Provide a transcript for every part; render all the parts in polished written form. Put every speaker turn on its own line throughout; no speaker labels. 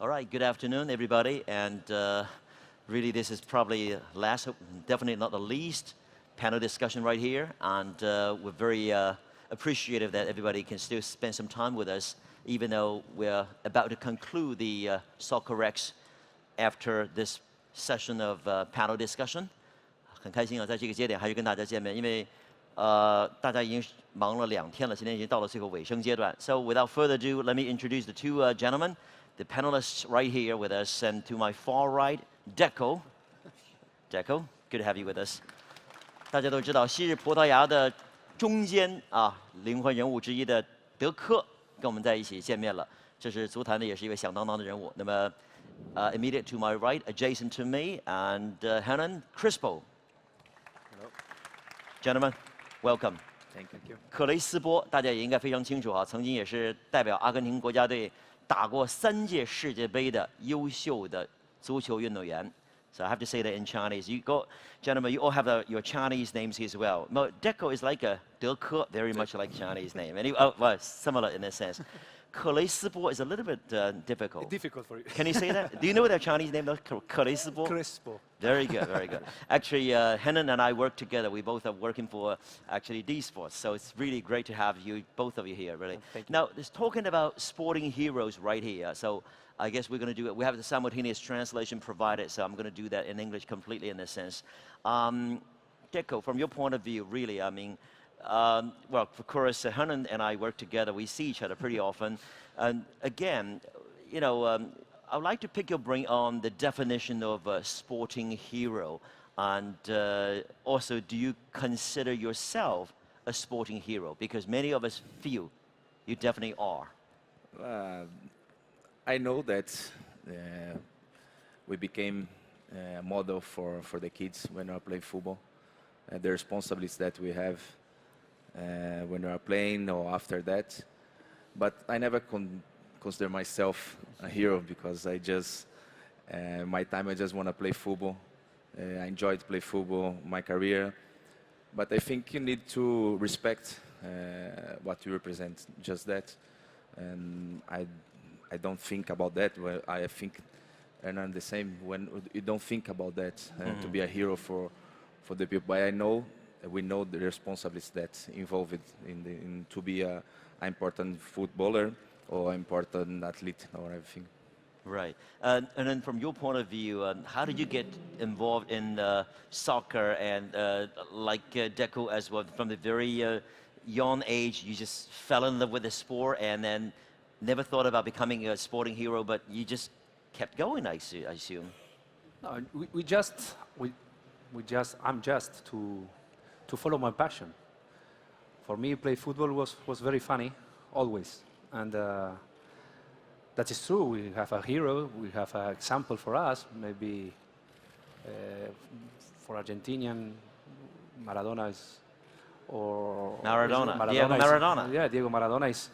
All right, good afternoon, everybody. And really, this is probably last, definitely not the least, panel discussion right here. And we're very appreciative that everybody can still spend some time with us, even though we're about to conclude the Soccerex after this session of panel discussion. 很开心啊，在这个节点还是跟大家见面，因为大家已经忙了2天了，今天已经到了这个尾声阶段。So without further ado, let me introduce the two gentlemen, the panelists right here with us, and to my far right, Deco. Deco, good to have you with us. 大家都知道，昔日葡萄牙的中坚啊，灵魂人物之一的德科跟我们在一起见面了。这是足坛的，也是一位响当当的人物。那么，immediate to my right, adjacent to me, and Hernán Crespo.
Hello.
Gentlemen, welcome.
Thank you.
克雷斯波，大家也应该非常清楚啊，曾经也是代表阿根廷国家队打过3届世界杯的优秀的足球运动员。So I have to say that in Chinese. You got, gentlemen, you all have your Chinese names as well. No, Deco is like a Deco, very much like Chinese name. And well, similar in a sense. 克雷斯波 is a little bit difficult.
Difficult for you.
Can you say that? Do you know their Chinese name? 克雷斯波
Crespo.
Very good, very good. Actually, Hernán and I work together. We both are working for actually D Sports, so it's really great to have you, both of you here, really.
Thank you.
Now, just talking about sporting heroes right here. So I guess we're going to do it. We have the simultaneous translation provided, so I'm going to do that in English completely in this sense. Deco, from your point of view, really, I mean, well, of course, Hernán and I work together. We see each other pretty often. And again, you know, I would like to pick your brain on the definition of a sporting hero. And also, do you consider yourself a sporting hero? Because many of us feel you definitely are.
I know that we became a model for the kids when we play football. The responsibilities that we have when we are playing or after that. But I never consider myself a hero because I just, my time I just want to play football. I enjoy to play football, my career. But I think you need to respect what you represent, just that. And I don't think about that. Well, I think, and I'm the same, when you don't think about that, to be a hero for the people. But I know, we know the responsibilities that involved in to be an important footballer or important athlete or everything.
Right. And then from your point of view, how did you get involved in soccer and like Deco as well? From the very young age, you just fell in love with the sport and then never thought about becoming a sporting hero, but you just kept going, I assume.
No, I'm just to follow my passion. For me, play football was very funny, always. And that is true. We have a hero. We have an example for us. Maybe for Argentinian, Maradona is, or
Maradona. Diego Maradona.
Yeah, Diego Maradona is.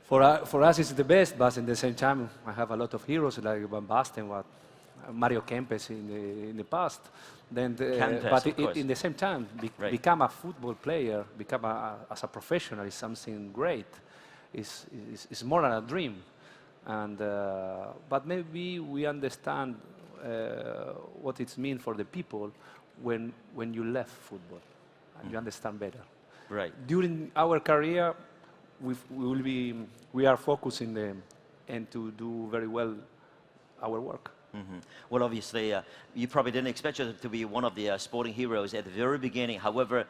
For us, it's the best. But in the same time, I have a lot of heroes like Van Basten, Mario Kempes in the past. Then,
Kempes,
but
in
the same time, become a football player, as a professional is something great. It's more than a dream. And but maybe we understand what it means for the people when you left football, and you understand better.
Right.
During our career, we are focusing and to do very well our work.
Well, obviously, you probably didn't expect yourself to be one of the sporting heroes at the very beginning. However,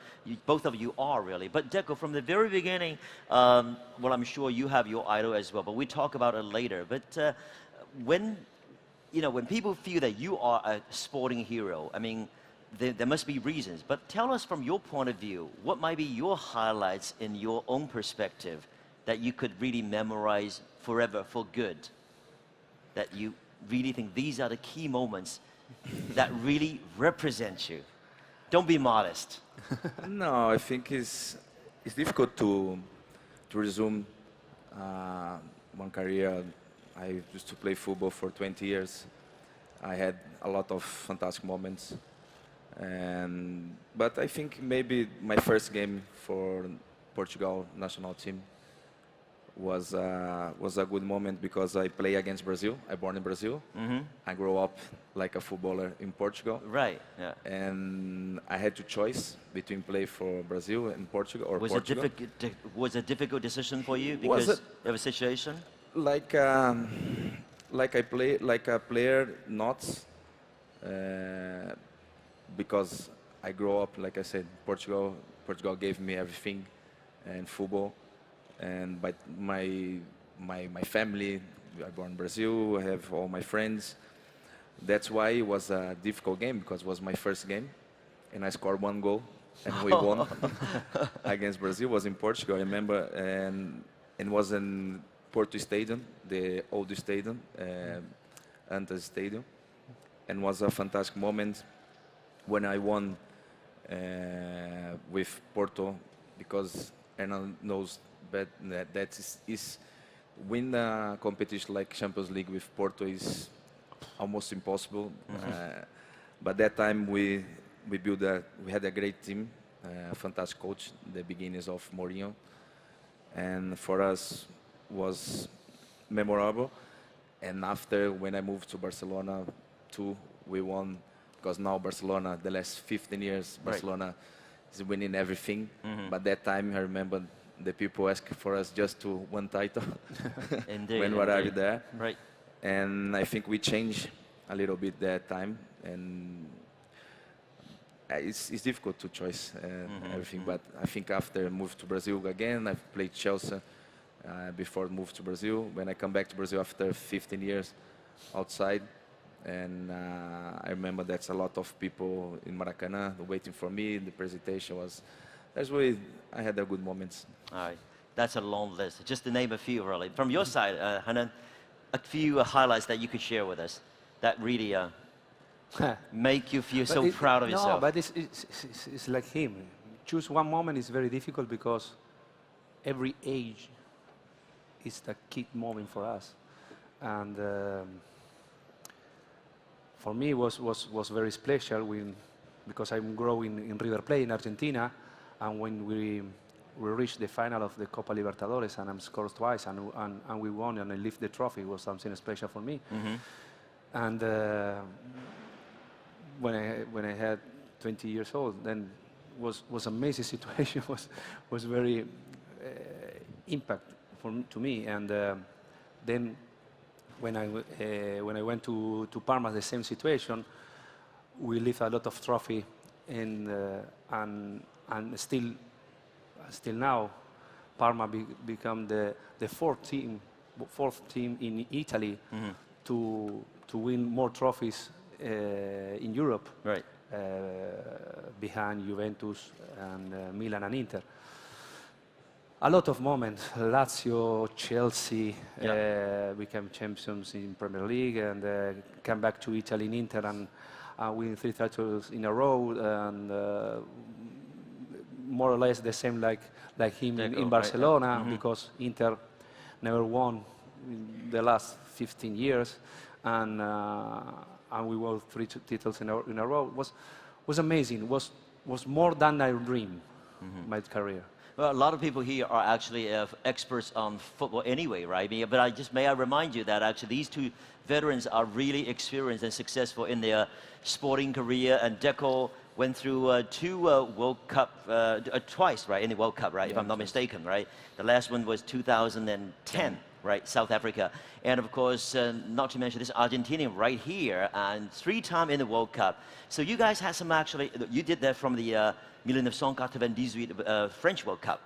both of you are really. But Deco, from the very beginning, well, I'm sure you have your idol as well, but we talk about it later. But when people feel that you are a sporting hero, I mean, there must be reasons. But tell us from your point of view, what might be your highlights in your own perspective that you could really memorize forever for good, that you really think these are the key moments that really represent you? Don't be modest.
No, I think it's difficult to resume one career. I used to play football for 20 years. I had a lot of fantastic moments. But I think maybe my first game for Portugal national team was a good moment because I play against Brazil. I born in Brazil. I grew up like a footballer in Portugal.
Right. Yeah.
And I had to choice between play for Brazil and Portugal or
Was
Portugal.
was it a difficult decision for you
Was
because
it?
of a situation?
Like I play like a player, not because I grew up, like I said, Portugal. Portugal gave me everything, and football, and by my family. I born in Brazil. I have all my friends. That's why it was a difficult game because it was my first game, and I scored 1 goal, and we won against Brazil. It was in Portugal, I remember, and it was in Porto Stadium, the old stadium, Antas Stadium, and was a fantastic moment when I won with Porto, because Hernán knows that is win a competition like Champions League with Porto is almost impossible. But that time we had a great team, fantastic coach, the beginnings of Mourinho, and for us was memorable. And after, when I moved to Barcelona too, we won, because now Barcelona, the last 15 years, Barcelona is winning everything. But that time I remember the people asked for us just to one title
Indeed,
when we were there.
Right.
And I think we changed a little bit that time, and it's difficult to choose everything. But I think after I moved to Brazil again, I've played Chelsea before I moved to Brazil. When I come back to Brazil after 15 years outside, and I remember that's a lot of people in Maracanã waiting for me. The presentation was, that's why I had a good moments.
All right. That's a long list. Just to name a few, really. From your side, Hernán, a few highlights that you could share with us that really make you feel so proud of yourself.
No, but it's like him. Choose one moment is very difficult because every age is the key moment for us. And for me, it was very special because I'm growing in River Plate in Argentina, and when we reached the final of the Copa Libertadores, and I scored twice, and we won, and I lift the trophy. It was something special for me. And when I had 20 years old, then was amazing situation. was very impact to me. And then when I went to Parma, the same situation. We lift a lot of trophy, and still now, Parma become the fourth team in Italy to win more trophies in Europe,
Right.
behind Juventus and Milan and Inter. A lot of moments. Lazio, Chelsea became champions in Premier League, and come back to Italy in Inter and win 3 titles in a row, and more or less the same like him in Barcelona, because Inter never won in the last 15 years, and we won 3 titles in a row. Was amazing. Was more than I dreamed. My career.
Well, a lot of people here are actually experts on football anyway, right? But may I remind you that actually these two veterans are really experienced and successful in their sporting career. And Deco went through 2 World Cup, twice, right, in the World Cup, right, if I'm not mistaken, right? The last one was 2010, right, South Africa. And of course, not to mention this Argentina right here, and 3 times in the World Cup. So you guys had some actually, you did that from the 1998 French World Cup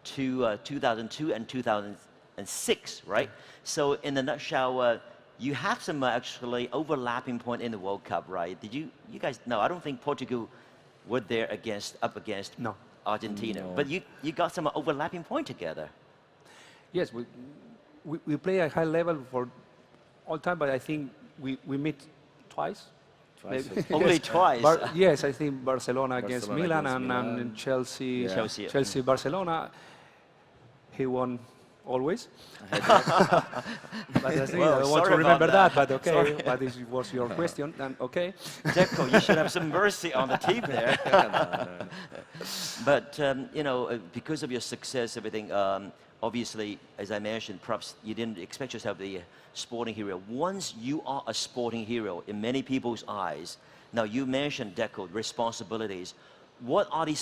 to 2002 and 2006, right? So in a nutshell, you have some actually overlapping point in the World Cup, right? Did you guys? No, I don't think Portugal were there up against Argentina.
No.
But you got some overlapping point together.
Yes, we play at high level for all time, but I think we meet twice. Maybe.
Only twice.
Yes, I think Barcelona against
Barcelona
Milan,
against
and
Milan.
Chelsea.
Yeah.
Chelsea, Barcelona. He won always. But I think I don't want to remember that. But okay,
Sorry.
but this was your question, then okay.
Deco, you should have some mercy on the team there. But you know, because of your success, everything. obviously, as I mentioned, perhaps you didn't expect yourself to be a sporting hero. Once you are a sporting hero in many people's eyes, now you mentioned, Deco, responsibilities. What are the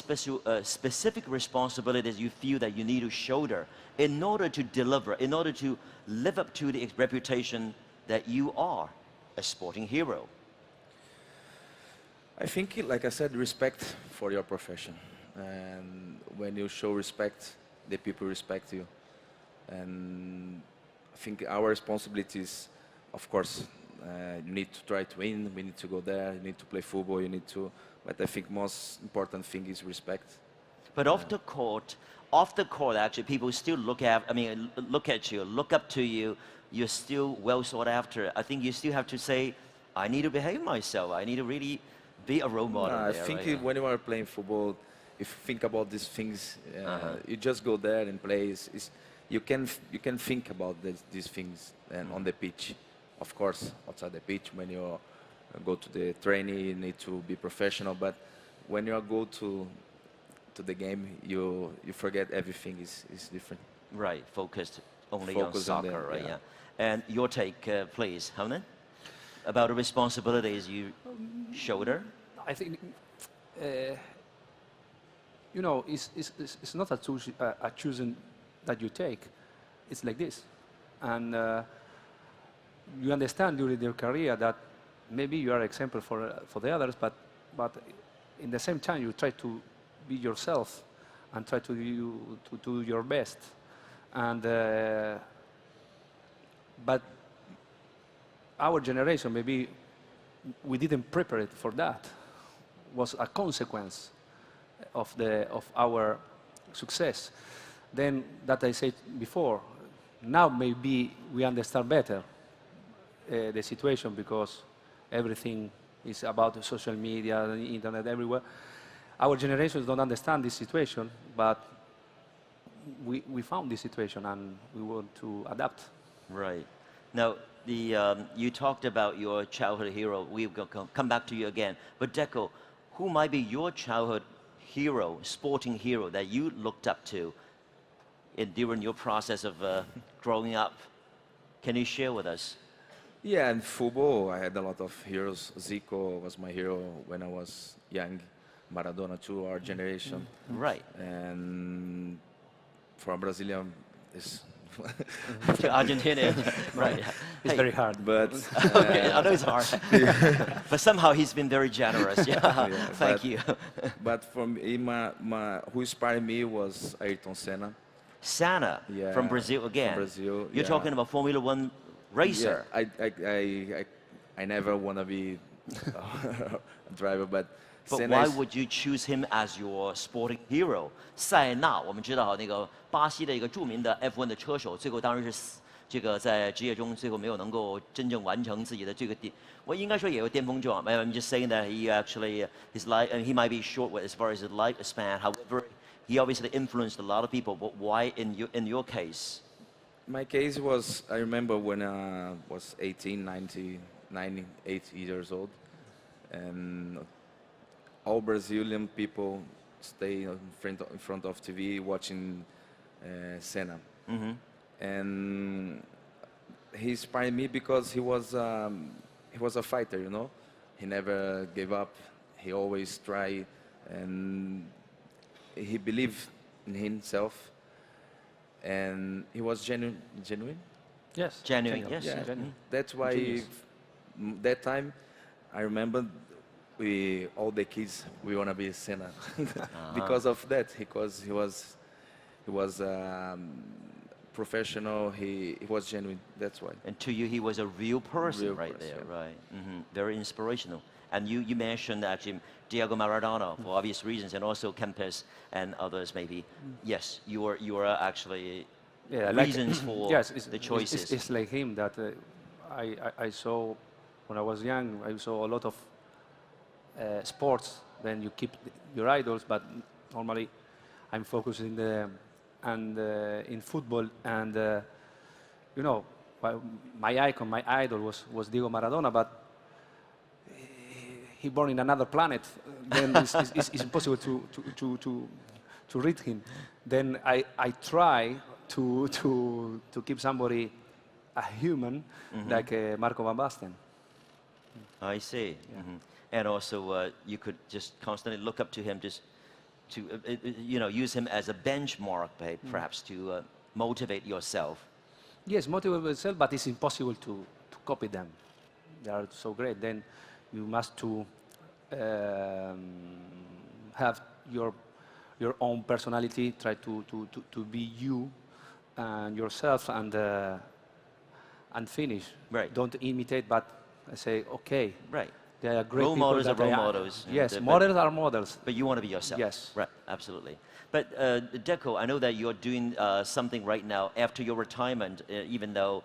specific responsibilities you feel that you need to shoulder in order to deliver, in order to live up to the reputation that you are a sporting hero?
I think, like I said, respect for your profession. And when you show respect, the people respect you. And I think our responsibility is, of course, you need to try to win, we need to go there, you need to play football, you need to, but I think most important thing is respect.
But off the court, actually, people still look at you, look up to you. You're still well sought after. I think you still have to say, I need to behave myself. I need to really be a role model.
I think when you are playing football, if you think about these things, you just go there and play. You can think about these things and on the pitch. Of course, outside the pitch, when you go to the training, you need to be professional. But when you go to the game, you forget everything is different.
Right, focused only on soccer, right? Yeah. And your take, please, Hernán, about the responsibilities you shoulder.
I think, it's not a choosing that you take. It's like this. And you understand during your career that maybe you are an example for the others, but in the same time you try to be yourself and try to do your best. And but our generation, maybe we didn't prepare it for that. Was a consequence of our success. Then that I said before, now maybe we understand better the situation because everything is about social media, the internet, everywhere. Our generations don't understand this situation, but we found this situation and we want to adapt.
Right. Now, you talked about your childhood hero. We'll come back to you again. But Deco, who might be your childhood hero, sporting hero that you looked up to during your process of growing up? Can you share with us?
Yeah, in football, I had a lot of heroes. Zico was my hero when I was young. Maradona too, our generation.
Right.
And for a Brazilian, it's
Argentina, right?
It's very hard.
But
okay, I know it's hard. But somehow he's been very generous. Yeah, thank you.
But for me, who inspired me was Ayrton Senna.
Senna, from Brazil again.
From Brazil.
You're talking about Formula One racer.
Yeah, I never want to be a driver, but Senna
why would you choose him as your sporting hero? 塞纳，我们知道那个巴西的一个著名的 F1 的车手，最后当然是这个在职业中最后没有能够真正完成自己的这个我应该说也有巅峰状。I'm just saying that he actually his life and he might be short as far as his lifespan. However, he obviously influenced a lot of people. But why in your case?
My case was, I remember when I was 18, 8 years old, and all Brazilian people stay in front of TV watching Senna.
Mm-hmm.
And he inspired me because he was a fighter, you know. He never gave up. He always tried, and he believed in himself. And he was genuine.
Yes.
Genuine. Yes.
Yeah.
Genuine.
That's why that time I remember all the kids we want to be Senna because of that. Because he was professional. He was genuine. That's why.
And to you, he was a real person there,
yeah.
right? Mm-hmm. Very inspirational. And you mentioned actually Diego Maradona for obvious reasons, and also Kempes and others maybe. Yes, you were actually reasons for the choices.
It's like him that I saw when I was young. I saw a lot of sports. Then you keep your idols, but normally I'm focused in in football. And my icon, my idol was Diego Maradona, but he born in another planet. Then it's impossible to read him. Then I try to keep somebody a human like Marco van Basten.
I see. And also, you could just constantly look up to him, just to use him as a benchmark, perhaps to motivate yourself.
Yes, motivate yourself, but it's impossible to copy them. They are so great. Then you must to have your own personality. Try to be you and yourself and finish.
Right.
Don't imitate, but say okay.
Right.
They are great
Role
people
models are
that
role
I am.
models.
Yes, models are models.
But you want to be yourself.
Yes.
Right, absolutely. But Deco, I know that you're doing something right now after your retirement, even though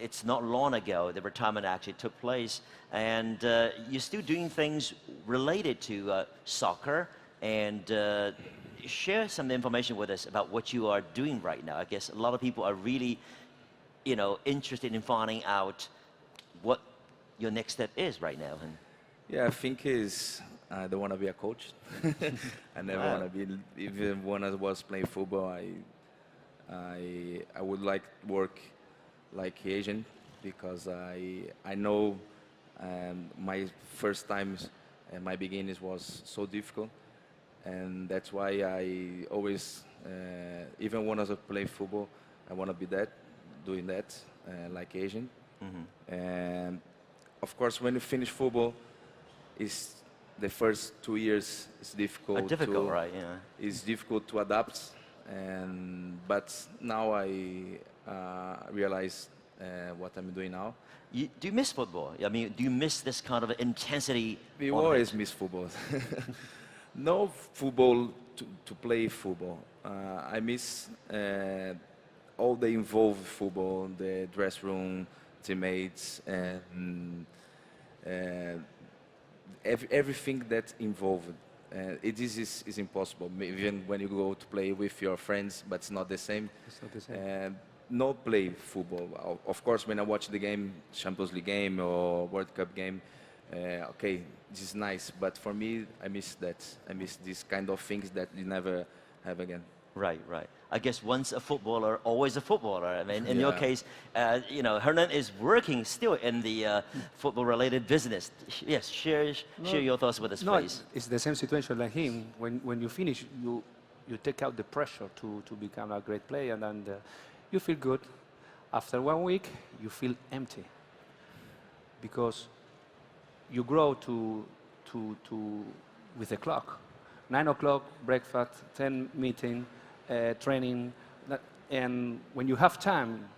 it's not long ago the retirement actually took place. And you're still doing things related to soccer. And share some information with us about what you are doing right now. I guess a lot of people are really, interested in finding out what your next step is right now. And
Yeah, I think I don't want to be a coach. I never want to be. Even when I was playing football, I would like to work like agent because I know my first times and my beginnings was so difficult, and that's why I always, even when I was playing football, I want to be doing that like agent. And of course, when you finish football, the first 2 years is difficult.
difficult, right? Yeah.
It's difficult to adapt, but now I realize what I'm doing now.
Do you miss football? I mean, do you miss this kind of intensity?
We
of
always
it?
miss football. No football to play football. I miss all the involved football, the dress room, teammates, and everything that's involved. It is impossible. Even when you go to play with your friends, but it's not the same.
It's not the same.
No play football. Of course, when I watch the game, Champions League game or World Cup game, okay, this is nice. But for me, I miss that. I miss these kind of things that you never have again.
Right, right. I guess once a footballer, always a footballer. I mean, in your case, Hernán is working still in the football-related business. Yes, share your thoughts with us, please.
It's the same situation like him. When you finish, you take out the pressure to become a great player, and you feel good. After 1 week, you feel empty because you grow with the clock. 9 o'clock breakfast, 10 meeting. Training, and when you have time,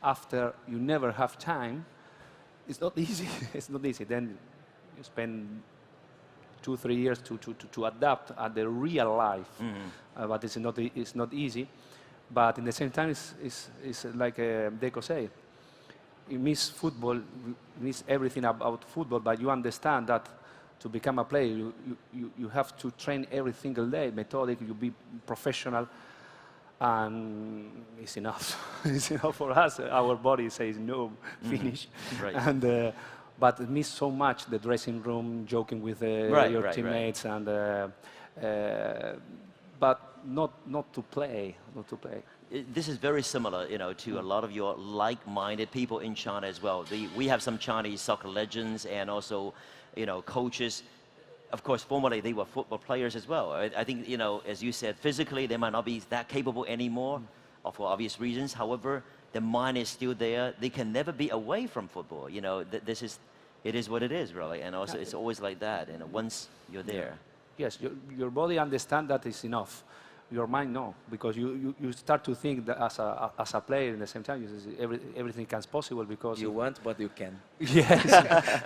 after you never have time, it's not easy. It's not easy. Then you spend 2-3 years to adapt at the real life, but it's not easy. But in the same time, it's like Deco say, you miss football, you miss everything about football, but you understand that to become a player, you have to train every single day, methodic, you be professional, and it's enough. It's enough for us. Our body says no, finish.
Right.
And but miss so much the dressing room, joking with your teammates, and but not to play,
This is very similar, to a lot of your like-minded people in China as well. We have some Chinese soccer legends and also, coaches. Of course, formerly they were football players as well. I think, as you said, physically they might not be that capable anymore, for obvious reasons. However, the mind is still there. They can never be away from football. It is what it is, really. And also, it's always like that. Once you're there.
Yes, your body understands that is enough. Your mind, no, because you start to think that as a player in the same time, everything is possible because
You want, but you can.
Yes,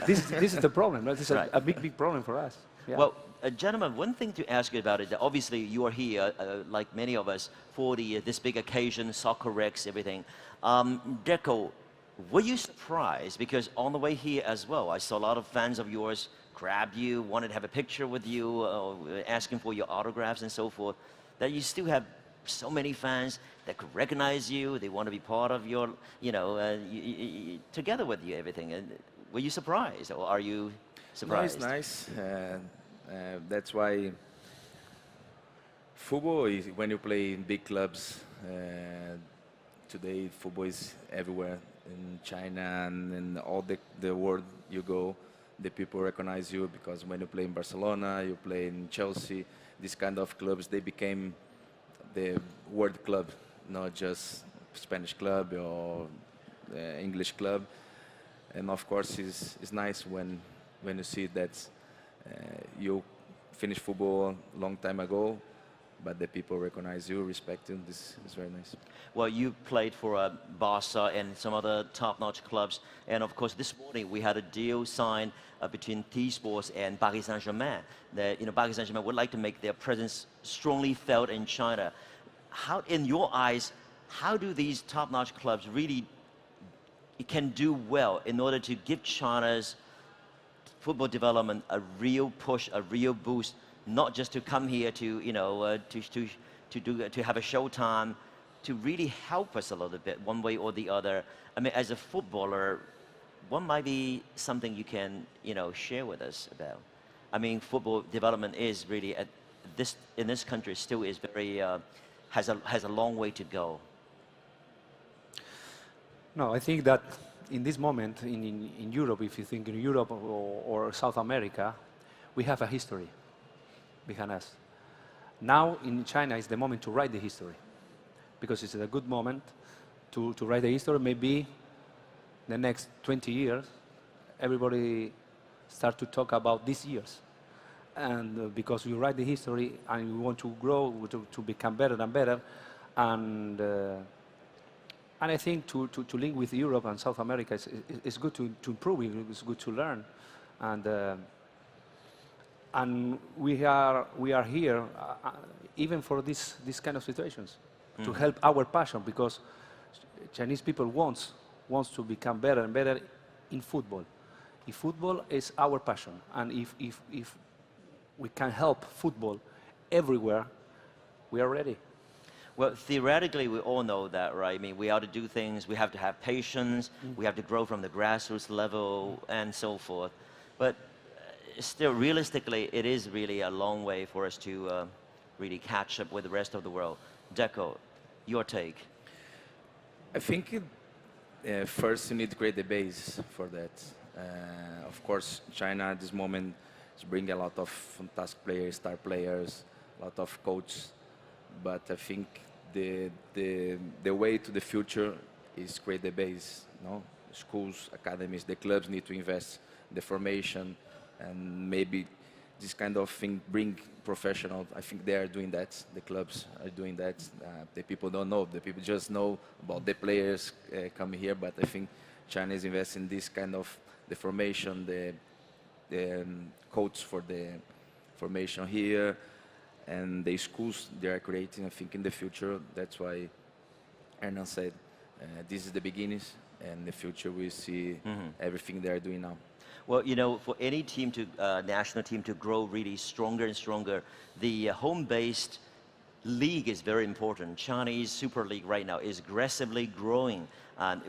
this is the problem. Right? This is a big problem for us. Yeah.
Well, gentlemen, one thing to ask you about it. Obviously, you are here, like many of us, for this big occasion, Soccerex, everything. Deco, were you surprised? Because on the way here as well, I saw a lot of fans of yours grab you, wanted to have a picture with you, asking for your autographs and so forth. That you still have so many fans that could recognize you. They want to be part of your, together with you, everything. And were you surprised, or are you surprised?
No, it's nice. That's why, Football is when you play in big clubs. Today, football is everywhere in China and in all the world you go. The people recognize you because when you play in Barcelona, you play in Chelsea. These kind of clubs, they became the world club, not just Spanish club or English club. And of course, it's nice when you see that you finished football a long time ago, but the people recognize you, respect you. This is very nice.
Well, you played for Barca and some other top-notch clubs, and of course, this morning we had a deal signed between D20 Sports and Paris Saint-Germain. That Paris Saint-Germain would like to make their presence strongly felt in China. How, in your eyes, how do these top-notch clubs really can do well in order to give China's football development a real push, a real boost, not just to come here to to have a showtime, to really help us a little bit one way or the other. I mean, as a footballer, what might be something you can share with us about? I mean, football development is really in this country still is very has a long way to go.
No, I think that in this moment in Europe, if you think in Europe or South America, we have a history behind us. Now in China is the moment to write the history, because it's a good moment to write the history. Maybe the next 20 years, everybody start to talk about these years. And because we write the history and we want to grow, to become better and better, and I think to link with Europe and South America is good to improve, it's good to learn. And we are here even for this kind of situations, to help our passion, because Chinese people wants to become better and better in football. If football is our passion, and if we can help football everywhere, we are ready.
Well, theoretically, we all know that, right? I mean, we ought to do things, we have to have patience, we have to grow from the grassroots level, and so forth. But still, realistically, it is really a long way for us to really catch up with the rest of the world. Deco, your take?
I think first you need to create the base for that. Of course, China at this moment is bringing a lot of fantastic players, star players, a lot of coaches. But I think the way to the future is create the base. No, schools, academies, the clubs need to invest in the formation, and maybe this kind of thing bring professional. I think they are doing that. The clubs are doing that. The people don't know. The people just know about the players coming here. But I think China is investing in this kind of the formation, the coach for the formation here. And the schools they are creating, I think, in the future. That's why Hernán said, this is the beginnings, and in the future we see everything they are doing now.
Well, for any team national team to grow really stronger and stronger, the home-based league is very important. Chinese Super League right now is aggressively growing,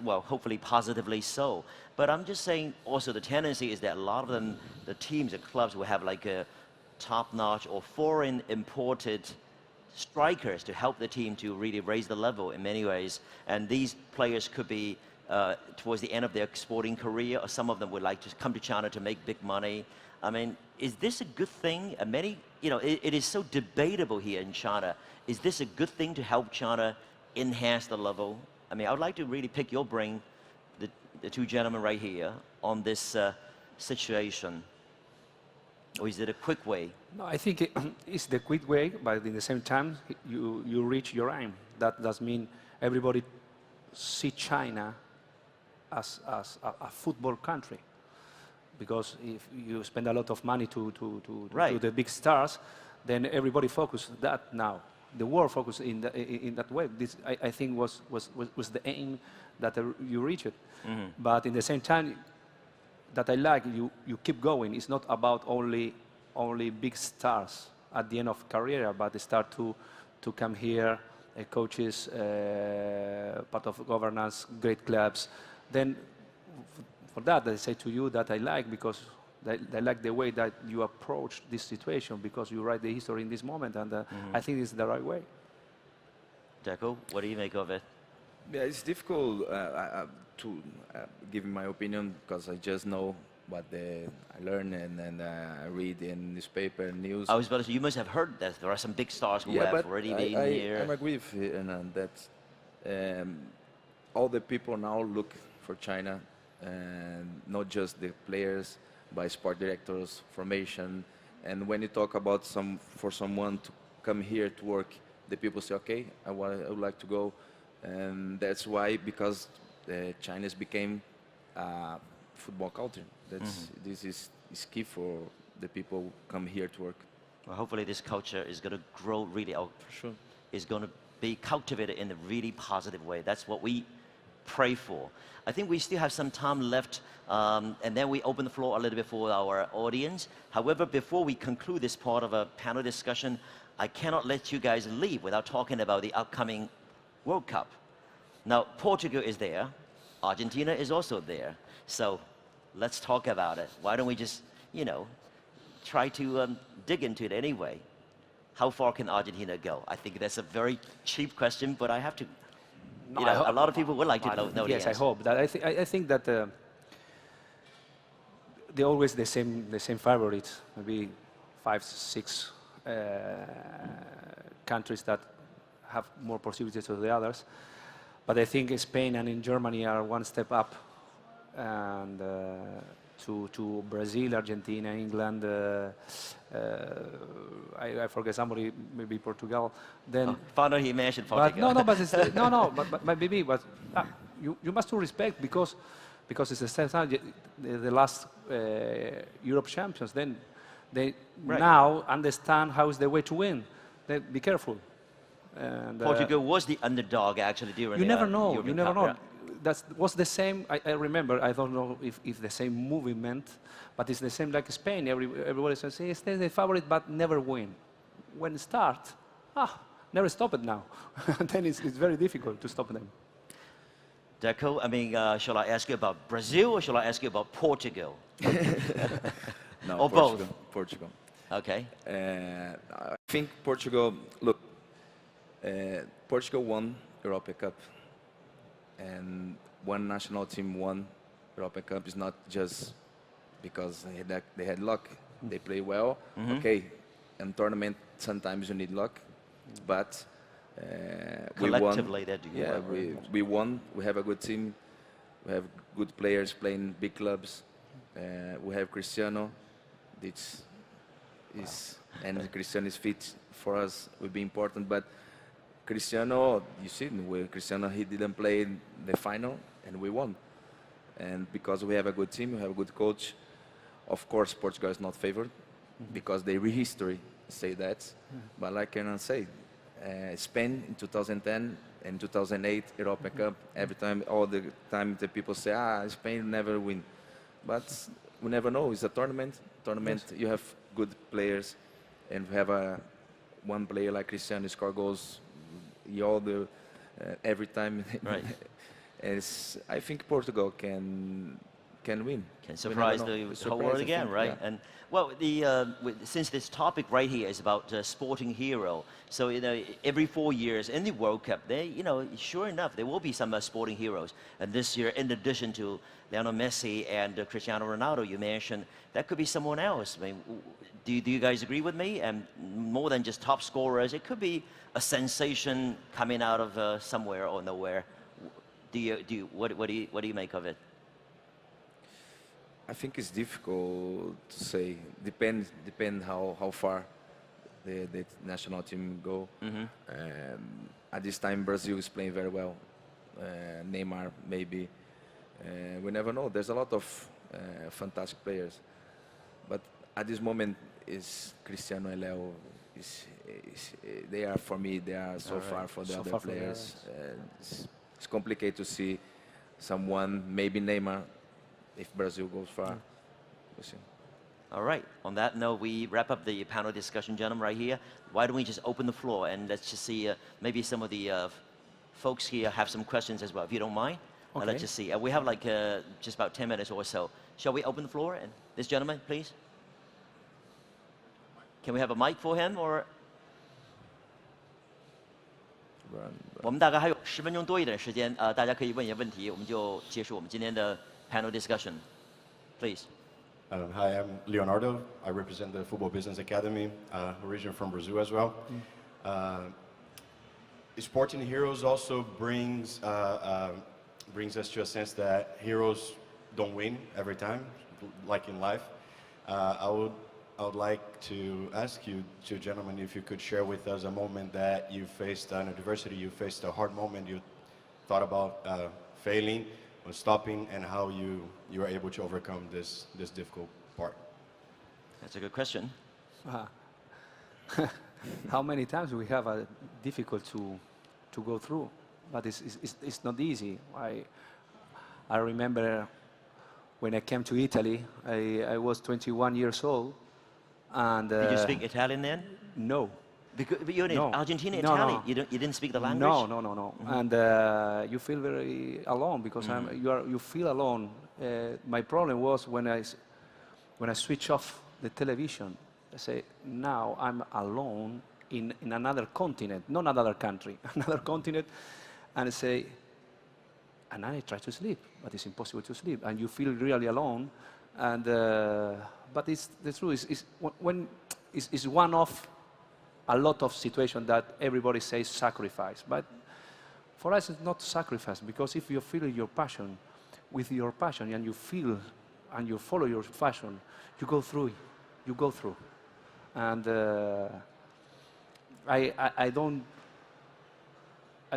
well, hopefully positively so. But I'm just saying also the tendency is that a lot of them, the teams, the clubs will have like a top-notch or foreign imported strikers to help the team to really raise the level in many ways. And these players could be towards the end of their sporting career, or some of them would like to come to China to make big money. I mean, is this a good thing? It is so debatable here in China. Is this a good thing to help China enhance the level? I mean, I would like to really pick your brain, the two gentlemen right here, on this situation. Or is it a quick way?
No, I think it's the quick way, but at the same time, you reach your aim. That does mean everybody see China as a football country. Because if you spend a lot of money to the big stars, then everybody focus that now. The world focus in that way. This, I think, was the aim that you reach it. But in the same time, that I like, you keep going. It's not about only big stars at the end of career, but they start to come here, coaches, part of governance, great clubs. Then for that, I say to you that I like, because They like the way that you approach this situation because you write the history in this moment, and I think it's the right way.
Deco, what do you make of it?
Yeah, it's difficult to give my opinion because I just know what I learn and I read in newspaper news.
I was about to say, you must have heard that there are some big stars who have
but
already been here.
I agree with you, and that all the people now look for China, and not just the players, by sport directors, formation. And when you talk about for someone to come here to work, the people say, okay, I would like to go. And that's why, because China became a football culture. This is key for the people who come here to work.
Well, hopefully this culture is going to grow really out.
For sure.
Is going to be cultivated in a really positive way. That's what we pray for. I think we still have some time left, and then we open the floor a little bit for our audience. However, before we conclude this part of a panel discussion, I cannot let you guys leave without talking about the upcoming World Cup. Now, Portugal is there. Argentina is also there. So let's talk about it. Why don't we just, try to dig into it anyway? How far can Argentina go? I think that's a very cheap question, but I have to. A lot of people would like to know the
yes,
answer.
I hope that. I think that they're always the same favorites. Maybe 5, 6 countries that have more possibilities than the others. But I think Spain and in Germany are one step up, and to Brazil, Argentina, England. I forget somebody, maybe Portugal. Then
Finally, he mentioned Portugal.
But maybe. But you must respect because it's the same time the last Europe champions. Then they now understand how is the way to win. Then be careful. And,
Portugal was the underdog actually during the
European
European Cup,
know.
yeah.
That was the same. I remember. I don't know if the same movement, but it's the same like Spain. Everybody says it's the favorite, but never win. When it starts, never stop it now. Then it's very difficult to stop them.
Deco, I mean, shall I ask you about Brazil or shall I ask you about Portugal?
No,
or
Portugal.
both?
Portugal.
Okay.
I think Portugal. Look, Portugal won Europa Cup. And one national team won Europa Cup is not just because they had luck. They play well. Okay, in tournament sometimes you need luck, but
Collectively,
we won.
they do
Yeah,
well.
we won. We have a good team. We have good players playing big clubs. We have Cristiano. And Cristiano is fit for us. Will be important, but. Cristiano, you see, Cristiano, he didn't play in the final, and we won. And because we have a good team, we have a good coach, of course, Portugal is not favored, because their history say that. But like Hernán said, Spain in 2010 and 2008 Europa Cup, all the time the people say, Spain never win. But we never know, it's a tournament. Yes. You have good players, and we have one player like Cristiano score goals every time.
Right.
I think Portugal can win.
Can surprise the whole world again, right? Yeah. And well, since this topic right here is about sporting hero, so every 4 years in the World Cup, sure enough, there will be some sporting heroes. And this year, in addition to Lionel Messi and Cristiano Ronaldo, you mentioned that could be someone else. I mean, do you guys agree with me? And more than just top scorers, it could be a sensation coming out of somewhere or nowhere. What do you make of it?
I think it's difficult to say. Depend how far the national team go. At this time, Brazil is playing very well. Neymar, maybe. We never know. There's a lot of fantastic players, but at this moment, is Cristiano and Leo. They are for me. They are so far for the other players. It's complicated to see someone, maybe Neymar, if Brazil goes far. We'll see.
All right. On that note, we wrap up the panel discussion, gentlemen, right here. Why don't we just open the floor and let's just see maybe some of the folks here have some questions as well, if you don't mind. I'll
Okay.
let you see. We have like just about 10 minutes or so. Shall we open the floor? And this gentleman, please. Can we have a mic for him, or? 我们大概还有10分钟多一点时间，大家可以问一些问题，我们就结束我们今天的 panel discussion. Please.
Hi, I'm Leonardo. I represent the Football Business Academy, originally from Brazil as well. Sporting heroes also brings us to a sense that heroes don't win every time, like in life. I would like to ask you two gentlemen if you could share with us a moment that you faced an adversity, you faced a hard moment, you thought about failing or stopping, and how you were able to overcome this difficult part.
That's a good question.
How many times we have a difficult to go through, but it's not easy. I remember when I came to Italy, I was 21 years old, and
Did you speak Italian then?
no.
Because, but you're in
No.
Argentina,
No,
Italian.
no.
You didn't speak the language?
No. And you feel very alone because you feel alone. My problem was when I switch off the television. I say, now I'm alone in another continent, not another country, another continent, and I say, and I try to sleep, but it's impossible to sleep, and you feel really alone. And but it's the truth is when it's one of a lot of situations that everybody says sacrifice, but for us it's not sacrifice, because if you feel your passion with your passion and you feel and you follow your passion, you go through it. And I don't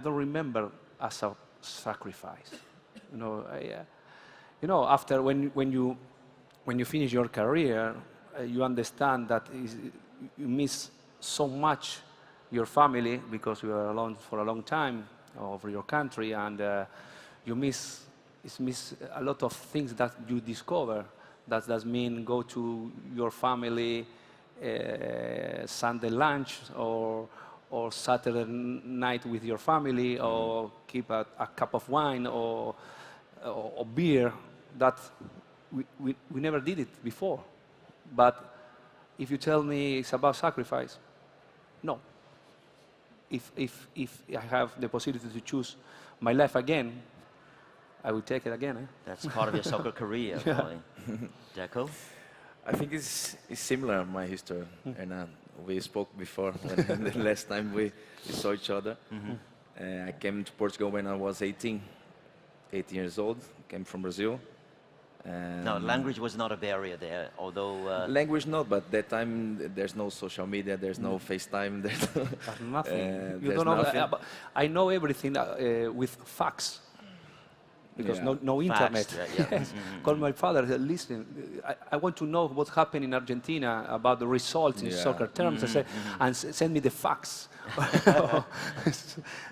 remember as a sacrifice. After when you finish your career, you understand that you miss so much your family because you are alone for a long time over your country, and you miss a lot of things that you discover. That does mean go to your family Sunday lunch or Saturday night with your family, or keep a cup of wine or beer. That we never did it before. But if you tell me it's about sacrifice, no. If I have the possibility to choose my life again, I will take it again.
That's part of your soccer career, probably. Deco?
I think it's similar, my history. And we spoke before when the last time we saw each other. I came to Portugal when I was 18 years old. Came from Brazil.
No, language was not a barrier there, although...
Language not, but that time there's no social media, there's no FaceTime, there's
Nothing. You
there's
don't know.
nothing.
I know everything with fax. Because
Yeah.
no internet.
Faxed, yeah.
Yes. Call my father. Listen, I want to know what happened in Argentina about the results in
Yeah.
soccer terms. I say, and send me the fax.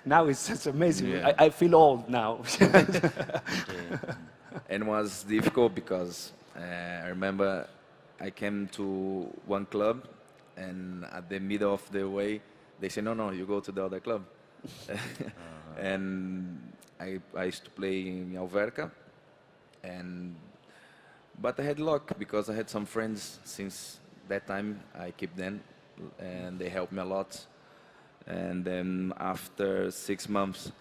Now it's amazing.
Yeah.
I feel old now.
And was difficult because I remember I came to one club, and at the middle of the way, they said, no, you go to the other club. And I used to play in Alverca, but I had luck because I had some friends since that time. I keep them, and they helped me a lot. And then after 6 months,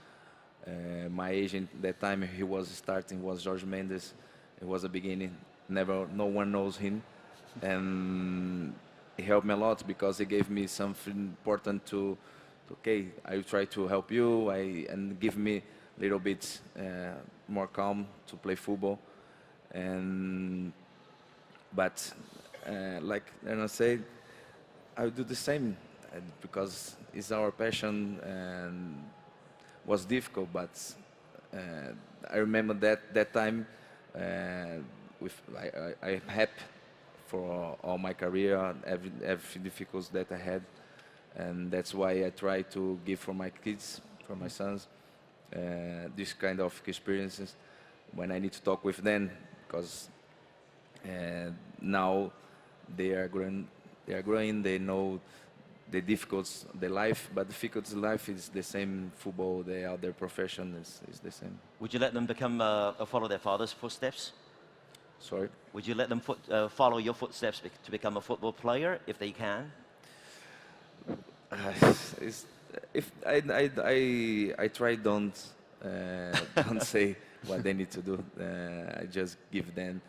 my agent that time he was starting was Jorge Mendes. It was a beginning. No one knows him, and he helped me a lot because he gave me something important to. Okay, I will try to help you, and give me a little bit more calm to play football. But like Hernán said, I will do the same because it's our passion, and was difficult. But I remember that time I'm happy for all my career, every difficulty that I had. And that's why I try to give for my kids, for my sons, this kind of experiences when I need to talk with them, because now they are growing, they know the life, but difficult life is the same. Football, the other profession is the same.
Would you let them become follow their father's footsteps?
Sorry.
Would you let them follow your footsteps to become a football player if they can?
It's, if I try don't say what they need to do. I just give them.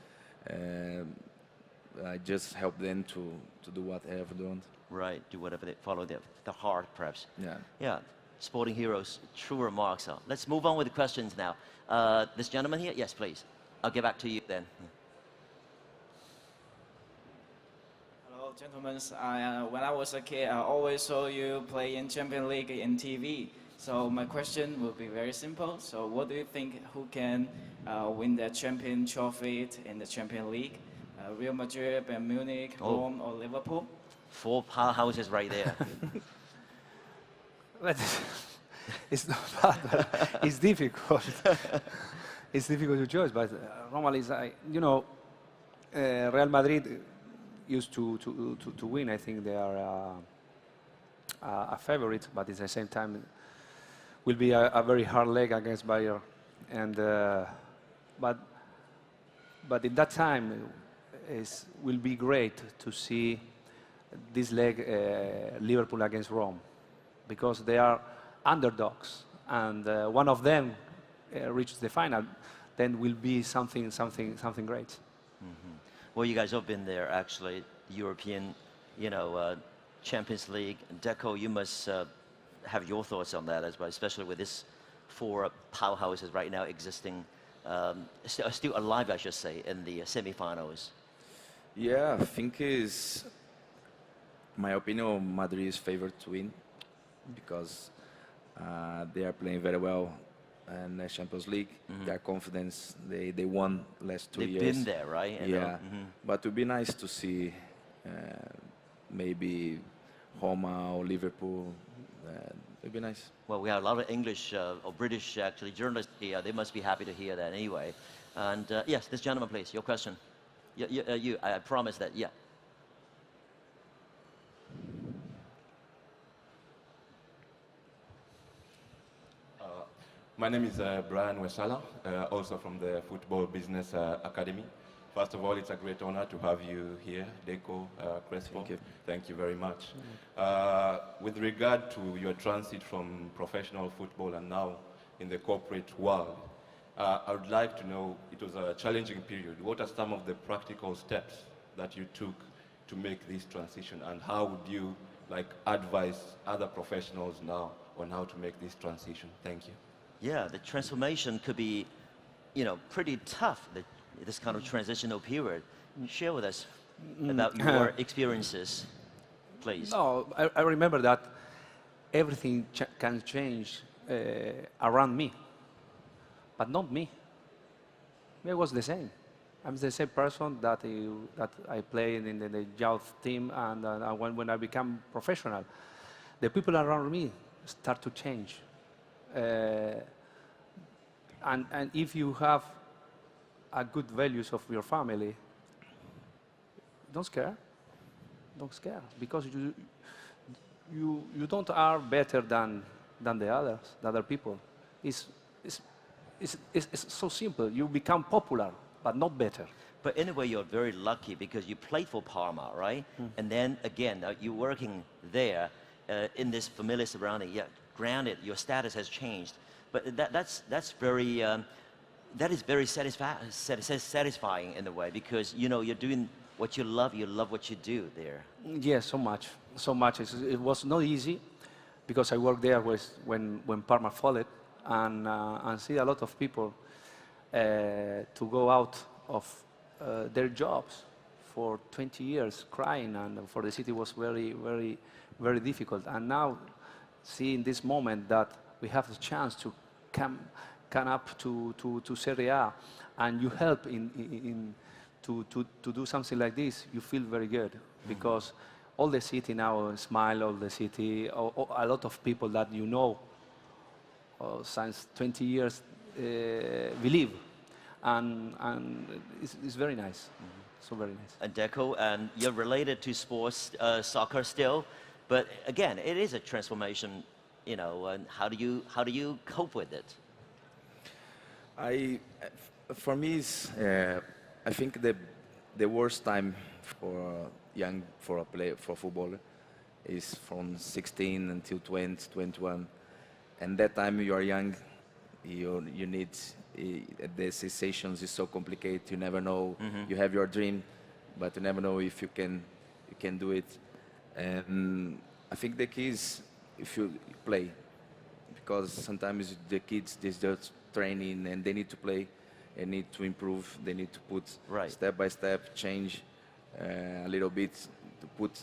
I just help them to do whatever they want.
Right, do whatever they follow their heart, perhaps.
Yeah.
Yeah, sporting heroes, true remarks. Let's move on with the questions now. This gentleman here, yes, please. I'll get back to you then.
Hello, gentlemen. When I was a kid, I always saw you play in Champions League in TV. So my question will be very simple. So what do you think, who can win the champion trophy in the Champions League? Real Madrid, Bayern Munich, Rome, or Liverpool?
4 powerhouses right there.
But it's not bad, but it's difficult. It's difficult to choose, but normally, you know, Real Madrid used to win. I think they are a favorite, but at the same time, will be a very hard leg against Bayern. And but in that time, will be great to see this leg, Liverpool against Rome, because they are underdogs, and one of them reaches the final, then will be something great.
Mm-hmm. Well, you guys have been there, actually, European, you know, Champions League. Deco, you must have your thoughts on that as well, especially with this 4 powerhouses right now existing, still alive, I should say, in the semi-finals.
Yeah, I think my opinion, Madrid is favored to win because they are playing very well in the Champions League.
Mm-hmm.
Their confidence, they won last 2 years.
They've been there, right? And,
yeah, but it would be nice to see maybe Roma or Liverpool. It'd be nice.
Well, we have a lot of English or British, actually, journalists here. They must be happy to hear that anyway. And yes, this gentleman, please, your question. I promise that, yeah.
My name is Brian Wesala, also from the Football Business Academy. First of all, it's a great honor to have you here, Deco, Crespo.
Thank you.
Thank you very much. With regard to your transit from professional football and now in the corporate world, I would like to know, it was a challenging period. What are some of the practical steps that you took to make this transition, and how would you advise other professionals now on how to make this transition? Thank you.
Yeah, the transformation could be, you know, pretty tough, this kind of transitional period. Share with us about your experiences, please.
No, I remember that everything can change around me, but not me. I was the same. I'm the same person that I played in the youth team, and when I become professional, the people around me start to change. And if you have a good values of your family, don't scare, because you don't are better than the other people. It's so simple. You become popular, but not better.
But anyway, you're very lucky because you played for Parma, right? And then again, you're working there in this familiar surrounding. Yeah, granted, your status has changed, but that's very that is very satisfying in a way, because you know you're doing what you love what you do there.
Yes, so much. It was not easy because I worked there when Parma followed, and see a lot of people to go out of their jobs for 20 years crying, and for the city was very difficult. And now, seeing this moment that we have the chance to come up to Serie A, and you help to do something like this, you feel very good, because all the city now smile, all the city, a lot of people that you know since 20 years believe, and it's very nice. So very nice.
And Deco, and you're related to sports, soccer still. But again, it is a transformation, you know, and how do you cope with it?
For me, I think the worst time for a footballer is from 16 until 20, 21, and that time you are young, you need the sensations is so complicated. You never know. You have your dream, but you never know if you can do it. And I think the key is if you play, because sometimes the kids they just training and they need to play, they need to improve, they need to put step by step change a little bit to put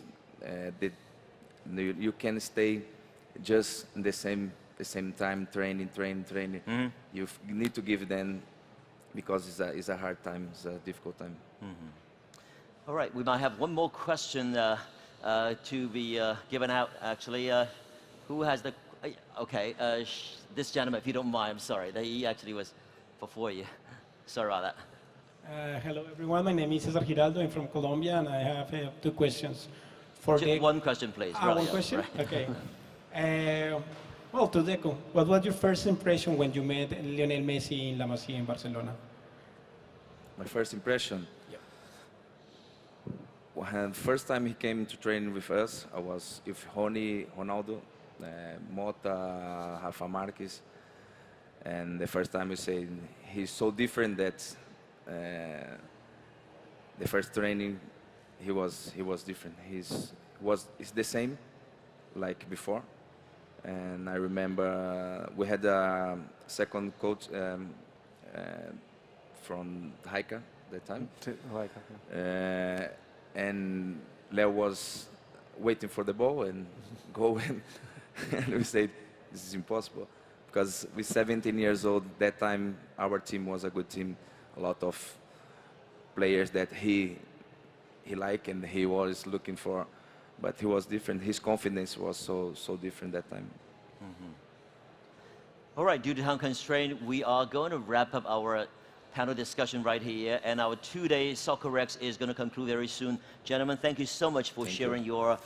you can stay just in the same time training. You need to give them, because it's a hard time, it's a difficult time.
All right, we might have one more question to be given out, actually. Who has the... Okay, this gentleman, if you don't mind, I'm sorry. He actually was before you. Sorry about that.
Hello, everyone. My name is Cesar Giraldo. I'm from Colombia, and I have two questions. For
Just one question, please.
One question? Right. Okay. Well, to Deco, what was your first impression when you met Lionel Messi in La Masia in Barcelona?
My first impression? When first time he came to train with us, I was with Rony, Ronaldo, Mota, Rafa Marquez, and the first time we said he's so different that the first training he was different. He's the same like before, and I remember we had a second coach from Haika that time. And Leo was waiting for the ball and go and we said, this is impossible. Because with 17 years old, that time our team was a good team. A lot of players that he liked and he was looking for, but he was different. His confidence was so different that time.
All right, due to time constraint, we are going to wrap up our panel discussion right here, and our two-day Soccerex is going to conclude very soon. Gentlemen, thank you so much for sharing your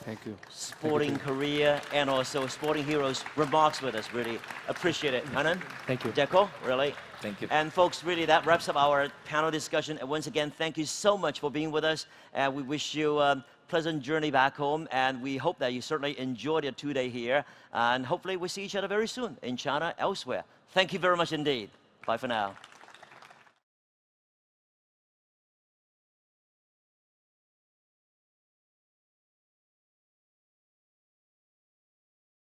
sporting career and also sporting heroes remarks with us. Really appreciate it. Hernán?
Thank you.
Deco, really?
Thank you.
And folks, really, that wraps up our panel discussion. And once again, thank you so much for being with us. And we wish you a pleasant journey back home. And we hope that you certainly enjoyed your two-day here. And hopefully we'll see each other very soon in China, elsewhere. Thank you very much indeed. Bye for now.